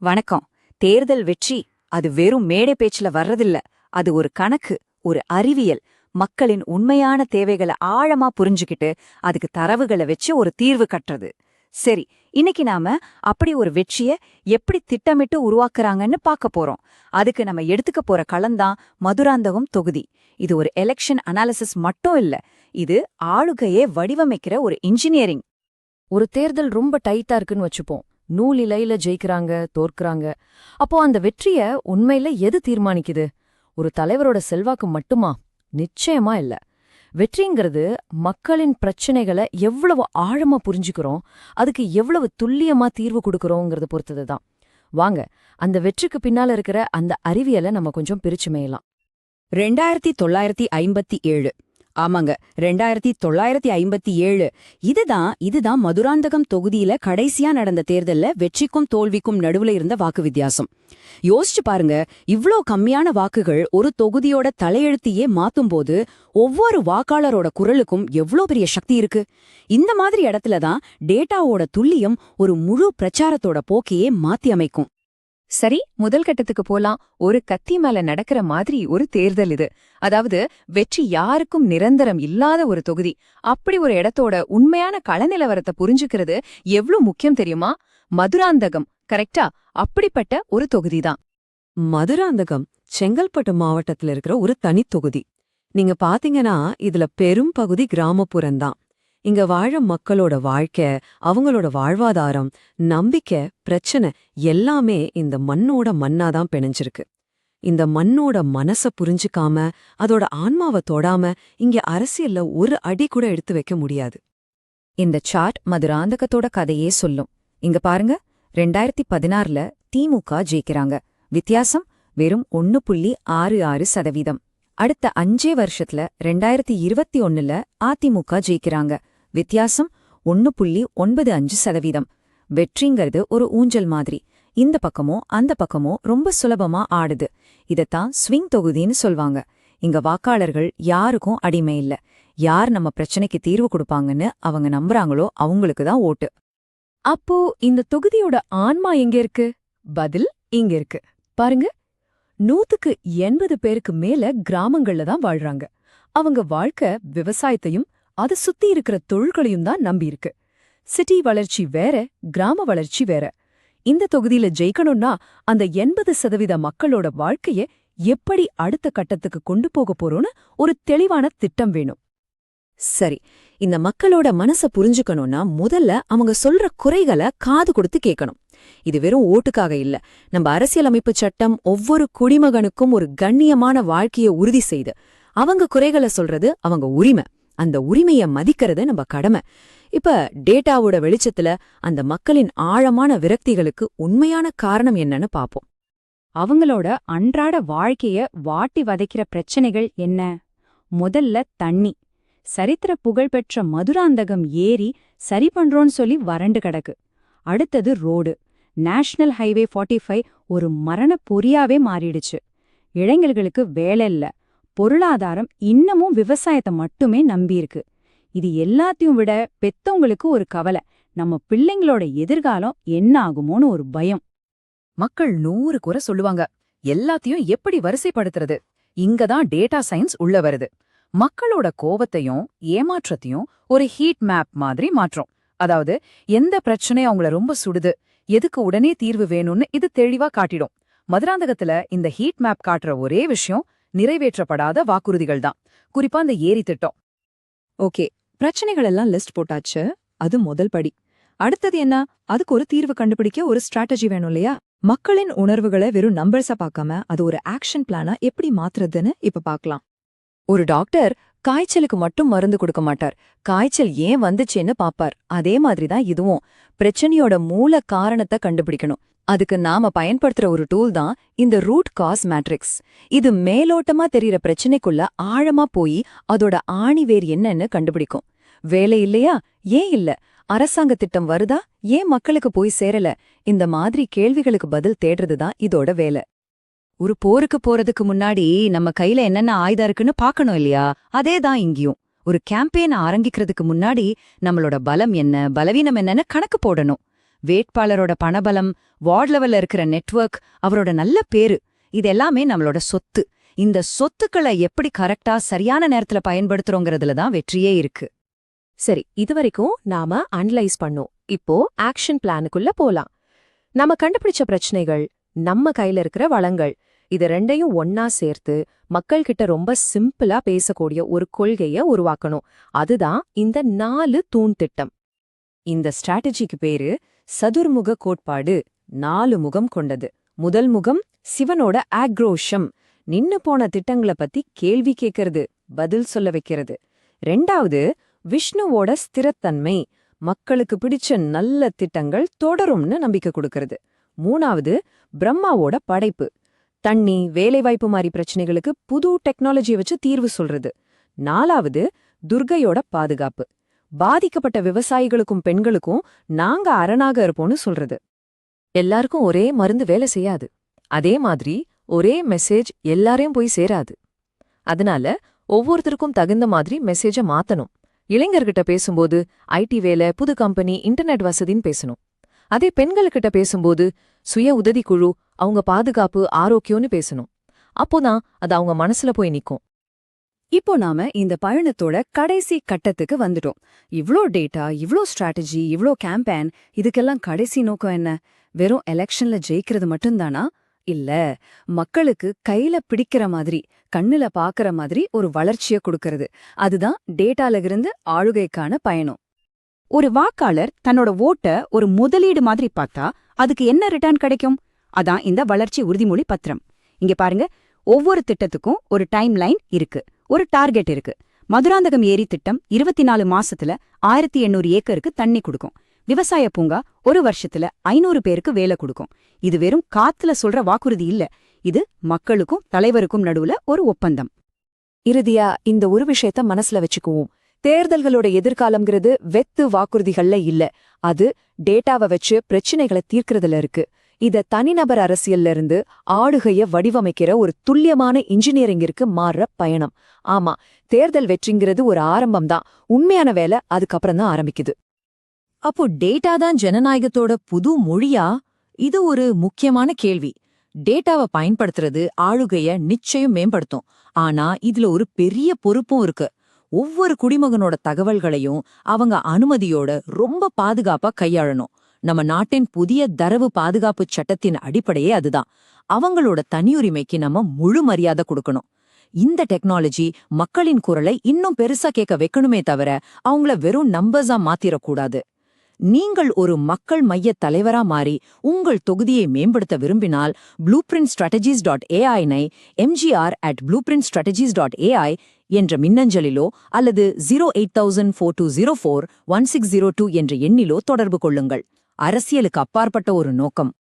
வணக்கம். தேர்தல் வெற்றி அது வெறும் மேடை பேச்சுல வர்றதில்ல. அது ஒரு கணக்கு, ஒரு அறிவியல். மக்களின் உண்மையான தேவைகளை ஆழமா புரிஞ்சுக்கிட்டு அதுக்கு தரவுகளை வச்சு ஒரு தீர்வு கட்டுறது. சரி, இன்னைக்கு நாம அப்படி ஒரு வெற்றிய எப்படி திட்டமிட்டு உருவாக்குறாங்கன்னு பார்க்க போறோம். அதுக்கு நம்ம எடுத்துக்க போற களம்தான் மதுராந்தகம் தொகுதி. இது ஒரு எலெக்ஷன் அனாலிசிஸ் மட்டும் இல்ல, இது ஆளுகையே வடிவமைக்கிற ஒரு இன்ஜினியரிங். ஒரு தேர்தல் ரொம்ப டைட்டா இருக்குன்னு வச்சுப்போம். நூலிலையில ஜெயிக்கிறாங்க, தோற்கறாங்க. அப்போ அந்த வெற்றிய உண்மையில எது தீர்மானிக்குது? ஒரு தலைவரோட செல்வாக்கு மட்டுமா? நிச்சயமா இல்ல. வெற்றிங்கிறது மக்களின் பிரச்சனைகளை எவ்வளவு ஆழமா புரிஞ்சுக்கிறோம், அதுக்கு எவ்வளவு துல்லியமா தீர்வு கொடுக்கறோங்கிறத பொறுத்ததுதான். வாங்க, அந்த வெற்றிக்கு பின்னால இருக்கிற அந்த அறிவியலை நம்ம கொஞ்சம் பிரிச்சு மேயலாம். 2957. ஆமாங்க, 2957. இதுதான் மதுராந்தகம் தொகுதியில கடைசியா நடந்த தேர்தல்ல வெற்றிக்கும் தோல்விக்கும் நடுவுல இருந்த வாக்கு வித்தியாசம். யோசிச்சு பாருங்க, இவ்ளோ கம்மியான வாக்குகள் ஒரு தொகுதியோட தலையெழுத்தையே மாத்தும்போது ஒவ்வொரு வாக்காளரோட குரலுக்கும் எவ்ளோ பெரிய சக்தி இருக்கு. இந்த மாதிரி இடத்துலதான் டேட்டாவோட துல்லியம் ஒரு முழு பிரச்சாரத்தோட போக்கையே மாத்தி அமைக்கும். சரி, முதல் கட்டத்துக்கு போலாம். ஒரு கத்தி மேல நடக்கிற மாதிரி ஒரு தேர்தல் இது. அதாவது வெற்றி யாருக்கும் நிரந்தரம் இல்லாத ஒரு தொகுதி. அப்படி ஒரு இடத்தோட உண்மையான களநிலவரத்தை புரிஞ்சுக்கிறது எவ்ளோ முக்கியம் தெரியுமா? மதுராந்தகம் கரெக்டா அப்படிப்பட்ட ஒரு தொகுதிதான். மதுராந்தகம் செங்கல்பட்டு மாவட்டத்துல இருக்கிற ஒரு தனித்தொகுதி. நீங்க பாத்தீங்கன்னா இதுல பெரும் பகுதி கிராமப்புறம்தான். இங்க வாழ மக்களோட வாழ்க்கை, அவங்களோட வாழ்வாதாரம், நம்பிக்கை, பிரச்சனை எல்லாமே இந்த மண்ணோட மண்ணாதான் பிணைஞ்சிருக்கு. இந்த மண்ணோட மனச புரிஞ்சுக்காம, அதோட ஆன்மாவை தொடாம இங்க அரசியல்ல ஒரு அடி கூட எடுத்து வைக்க முடியாது. இந்த சார்ட் மதுராந்தகத்தோட கதையே சொல்லும். இங்க பாருங்க, 2016ல திமுக ஜெயிக்கிறாங்க. வித்தியாசம் வெறும் 1.66%. அடுத்த 5 வருஷத்துல 2021ல அதிமுக ஜெயிக்கிறாங்க. வித்தியாசம் 1.95%. வெற்றிங்கிறது ஒரு ஊஞ்சல் மாதிரி. இந்த பக்கமோ அந்த பக்கமோ ரொம்ப சுலபமா ஆடுது. இதத்தான் ஸ்விங் தொகுதின்னு சொல்வாங்க. இங்க வாக்காளர்கள் யாருக்கும் அடிமை இல்ல. யார் நம்ம பிரச்சனைக்கு தீர்வு கொடுப்பாங்கன்னு அவங்க நம்புறாங்களோ அவங்களுக்கு தான் ஓட்டு. அப்போ இந்த தொகுதியோட ஆன்மா எங்க இருக்கு? பதில் இங்க இருக்கு. பாருங்க, 100க்கு 80 பேருக்கு மேல கிராமங்கள்ல தான் வாழ்றாங்க. அவங்க வாழ்க்கை விவசாயத்தையும் அதை சுத்தி இருக்கிற தொழில்களையும் தான் நம்பியிருக்கு. சிட்டி வளர்ச்சி வேற, கிராம வளர்ச்சி வேற. இந்த தொகுதியில ஜெயிக்கணும்னா அந்த 80% மக்களோட வாழ்க்கைய எப்படி அடுத்த கட்டத்துக்கு கொண்டு போக போறோம்னு ஒரு தெளிவான திட்டம் வேணும். சரி, இந்த மக்களோட மனச புரிஞ்சுக்கணும்னா முதல்ல அவங்க சொல்ற குறைகளை காது கொடுத்து கேட்கணும். இது வெறும் ஓட்டுக்காக இல்ல. நம்ம அரசியலமைப்பு சட்டம் ஒவ்வொரு குடிமகனுக்கும் ஒரு கண்ணியமான வாழ்க்கையை உறுதி செய்து, அவங்க குறைகளை சொல்றது அவங்க உரிமை. அந்த உரிமைய மதிக்கிறது நம்ம கடமை. இப்ப டேட்டாவோட வெளிச்சத்துல அந்த மக்களின் ஆழமான விரக்திகளுக்கு உண்மையான காரணம் என்னன்னு பாப்போம். அவங்களோட அன்றாட வாழ்க்கைய வாட்டி வதைக்கிற பிரச்சனைகள் என்ன? முதல்ல தண்ணி. சரித்திர புகழ்பெற்ற மதுராந்தகம் ஏரி சரி பண்றோன்னு சொல்லி வறண்டு கிடக்கு. அடுத்தது ரோடு. நேஷனல் ஹைவே 45 ஒரு மரண பொறியாவே மாறிடுச்சு. இளைஞர்களுக்கு வேலை இல்ல. பொருளாதாரம் இன்னமும் விவசாயத்தை மட்டுமே நம்பியிருக்கு. இது எல்லாத்தையும் விட பெத்தவங்களுக்கு ஒரு கவலை. நம்ம பிள்ளைங்களோட எதிர்காலம் என்ன ஆகுமோன்னு ஒரு பயம். மக்கள் 100 குறை சொல்லுவாங்க. எல்லாத்தையும் எப்படி வரிசைப்படுத்துறது? இங்கதான் டேட்டா சயின்ஸ் உள்ள வருது. மக்களோட கோவத்தையும் ஏமாற்றத்தையும் ஒரு ஹீட் மேப் மாதிரி மாற்றும். அதாவது எந்த பிரச்சனை அவங்கள ரொம்ப சுடுது, எதுக்கு உடனே தீர்வு வேணும்னு இது தெளிவா காட்டிடும். மதுராந்தகத்துல இந்த ஹீட் மேப் காட்டுற ஒரே விஷயம் நிறைவேற்றப்படாத வாக்குறுதிகள் தான். குறிப்பா இந்த ஏரி திட்டம். ஓகே, பிரச்சனைகள் எல்லாம் லிஸ்ட் போட்டாச்சு. அது முதல் படி. அடுத்தது என்ன? அதுக்கு ஒரு தீர்வு கண்டுபிடிக்க ஒரு ஸ்ட்ராட்டஜி வேணும் இல்லையா? மக்களின் உணர்வுகளை வெறும் நம்பர்ஸா பார்க்காம அது ஒரு ஆக்ஷன் பிளானா எப்படி மாத்துறதுன்னு இப்ப பார்க்கலாம். ஒரு டாக்டர் காய்ச்சலுக்கு மட்டும் மருந்து கொடுக்க மாட்டார், காய்ச்சல் ஏன் வந்துச்சேன்னு பாப்பார். அதே மாதிரிதான் இதுவும். பிரச்சனையோட மூல காரணத்தை கண்டுபிடிக்கணும். அதுக்கு நாம பயன்படுத்துற ஒரு டூல் தான் இந்த ரூட் காஸ் மேட்ரிக்ஸ். இது மேலோட்டமா தெரியற பிரச்சனைக்குள்ள ஆழமா போய் அதோட ஆணிவேர் என்னன்னு கண்டுபிடிக்கும். வேலை இல்லையா? ஏன் இல்ல? அரசாங்க திட்டம் வருதா? ஏன் மக்களுக்கு போய் சேரல? இந்த மாதிரி கேள்விகளுக்கு பதில் தேடுறதுதான் இதோட வேலை. ஒரு போருக்கு போறதுக்கு முன்னாடி நம்ம கையில என்னென்ன ஆயுதம் இருக்குன்னு பார்க்கணும் இல்லையா? அதேதான் இங்கேயும். ஒரு கேம்பெயின் ஆரம்பிக்கிறதுக்கு முன்னாடி நம்மளோட பலம் என்ன, பலவீனம் என்னன்னு கணக்கு போடணும். வேட்பாளரோட பணபலம், வார்டு லெவல்ல இருக்கிற நெட்வொர்க், அவரோட நல்ல பேரு, இது எல்லாமே நம்மளோட சொத்து. இந்த சொத்துக்களை எப்படி கரெக்டா சரியான நேரத்துல பயன்படுத்துறோங்கிறதுல தான் வெற்றியே இருக்கு. சரி, இதுவரைக்கும் நாம அனலைஸ் பண்ணோம். இப்போ ஆக்ஷன் பிளானுக்குள்ள போலாம். நாம கண்டுபிடிச்ச பிரச்சனைகள், நம்ம கையில இருக்கிற வளங்கள், இது ரெண்டையும் ஒன்னா சேர்த்து மக்கள் கிட்ட ரொம்ப சிம்பிளா பேசக்கூடிய ஒரு கொள்கைய உருவாக்கணும். அதுதான் இந்த 4 தூண் திட்டம். இந்த ஸ்ட்ராட்டஜிக்கு பேரு சதுர்முக கோட்பாடு. 4 முகம் கொண்டது. முதல் முகம் சிவனோட ஆக்ரோஷம், நின்னு போன திட்டங்கள பத்தி கேள்வி கேட்கறது, பதில் சொல்ல வைக்கிறது. 2வது விஷ்ணுவோட ஸ்திரத்தன்மை, மக்களுக்கு பிடிச்ச நல்ல திட்டங்கள் தொடரும்னு நம்பிக்கை கொடுக்கறது. 3வது பிரம்மாவோட படைப்பு, தண்ணி, வேலைவாய்ப்பு மாதிரி பிரச்சனைகளுக்கு புது டெக்னாலஜியை வச்சு தீர்வு சொல்றது. 4வது துர்கையோட பாதுகாப்பு, பாதிக்கப்பட்ட விவசாயிகளுக்கும் பெண்களுக்கும் நாங்க அரணாக இருப்போம்னு சொல்றது. எல்லாருக்கும் ஒரே மருந்து வேலை செய்யாது. அதே மாதிரி ஒரே மெசேஜ் எல்லாரையும் போய் சேராது. அதனால ஒவ்வொருத்தருக்கும் தகுந்த மாதிரி மெசேஜ மாத்தணும். இளைஞர்கிட்ட பேசும்போது ஐடி வேலை, புது கம்பெனி, இன்டர்நெட் வசதின்னு பேசணும். அதே பெண்களுக்கிட்ட பேசும்போது சுய உதவி குழு, அவங்க பாதுகாப்பு, ஆரோக்கியம்னு பேசணும். அப்போதான் அது அவங்க மனசுல போய் நிக்கும். இப்போ நாம இந்த பயணத்தோட கடைசி கட்டத்துக்கு வந்துட்டோம். இவ்ளோ டேட்டா, இவ்ளோ ஸ்ட்ராட்டஜி, இவ்ளோ கேம்பெயின், இதுக்கெல்லாம் கடைசி நோக்கம் என்ன? வெறும் எலெக்ஷன்ல ஜெயிக்கிறது மட்டும்தானா? இல்ல, மக்களுக்கு கையில பிடிக்கிற மாதிரி, கண்ணுல பாக்குற மாதிரி ஒரு வளர்ச்சிய கொடுக்கறது. அதுதான் டேட்டால இருந்து ஆளுகைக்கான பயணம். ஒரு வாக்காளர் தன்னோட ஓட்ட ஒரு முதலீடு மாதிரி பார்த்தா அதுக்கு என்ன ரிட்டர்ன் கிடைக்கும்? அதான் இந்த வளர்ச்சி உறுதிமொழி பத்திரம். இங்க பாருங்க, ஒவ்வொரு திட்டத்துக்கும் ஒரு டைம் லைன் இருக்கு, ஒரு டார்கெட் இருக்கு. மதுராந்தகம் ஏரி திட்டம் 24 மாசத்துல 1800 ஏக்கருக்கு தண்ணி கொடுக்கும். விவசாய பூங்கா 1 வருஷத்துல 500 பேருக்கு வேலை கொடுக்கும். இது வெறும் காத்துல சொல்ற வாக்குறுதி இல்ல, இது மக்களுக்கும் தலைவருக்கும் நடுவுல ஒரு ஒப்பந்தம். இறுதியா இந்த ஒரு விஷயத்த மனசுல வச்சுக்குவோம். தேர்தல்களோட எதிர்காலம்ங்கிறது வெத்து வாக்குறுதிகள்ல இல்ல, அது டேட்டாவை வச்சு பிரச்சனைகளை தீர்க்கறதுல இருக்கு. இத தனிநபர் அரசியல்ல இருந்து ஆளுகைய வடிவமைக்கிற ஒரு துல்லியமான இன்ஜினியரிங்கிற்கு மாறுற பயணம். ஆமா, தேர்தல் வெற்றிங்கிறது ஒரு ஆரம்பம்தான். உண்மையான வேலை அதுக்கப்புறம் தான் ஆரம்பிக்குது. அப்போ டேட்டா தான் ஜனநாயகத்தோட புது மொழியா? இது ஒரு முக்கியமான கேள்வி. டேட்டாவை பயன்படுத்துறது ஆளுகைய நிச்சயம் மேம்படுத்தும். ஆனா இதுல ஒரு பெரிய பொறுப்பும் இருக்கு. ஒவ்வொரு குடிமகனோட தகவல்களையும் அவங்க அனுமதியோட ரொம்ப பாதுகாப்பா கையாளணும். நம்ம நாட்டின் புதிய தரவு பாதுகாப்பு சட்டத்தின் அடிப்படையே அதுதான். அவங்களோட தனியுரிமைக்கு நம்ம முழு மரியாதை கொடுக்கணும். இந்த டெக்னாலஜி மக்களின் குரலை இன்னும் பெருசா கேட்க வைக்கணுமே தவிர அவங்கள வெறும் நம்பர்ஸா மாத்திரக்கூடாது. நீங்கள் ஒரு மக்கள் மைய தலைவரா மாறி உங்கள் தொகுதியை மேம்படுத்த விரும்பினால் blueprintstrategies.ai-ஐ mgr@blueprintstrategies.ai என்ற மின்னஞ்சலிலோ அல்லது 0800042041602 என்ற எண்ணிலோ தொடர்பு கொள்ளுங்கள். அரசியலுக்கு அப்பாற்பட்ட ஒரு நோக்கம்,